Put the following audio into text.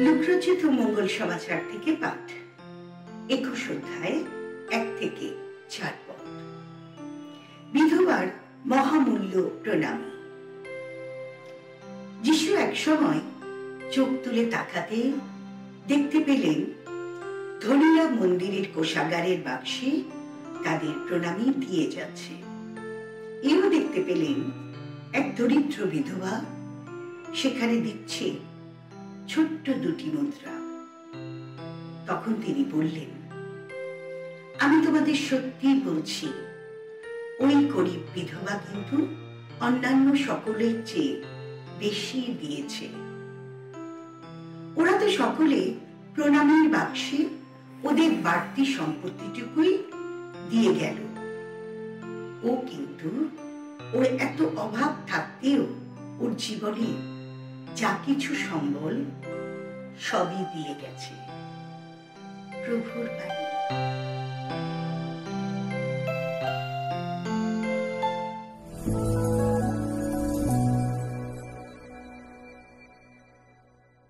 লুক্রচিত মঙ্গল সমাচার থেকে পাঠ 21 অধ্যায় 1 থেকে 4 পদ। বিধবার মহামূল্য প্রণামী। যিশু এক সময় চোখ তুলে তাকাতে দেখতে পেলেন ধনীরা মন্দিরের কোষাগারের বাক্সে তাদের প্রণামী দিয়ে যাচ্ছে। এও দেখতে পেলেন এক দরিদ্র বিধবা সেখানে দিচ্ছে ছোট্ট দুটি মুদ্রা। তখন তিনি বললেন, আমি তোমাদের সত্যি বলছি, ওই গরিব বিধবা কিন্তু অন্যান্য সকলের চেয়ে বেশি দিয়েছে। ওরা তো সকলে প্রণামীর বাক্সে ওদের বাড়তি সম্পত্তিটুকুই দিয়ে গেল। ও কিন্তু ওর এত অভাব থাকতেও ওর জীবনে যা কিছু সম্বল সবই দিয়ে গেছে। প্রভুর বাণী।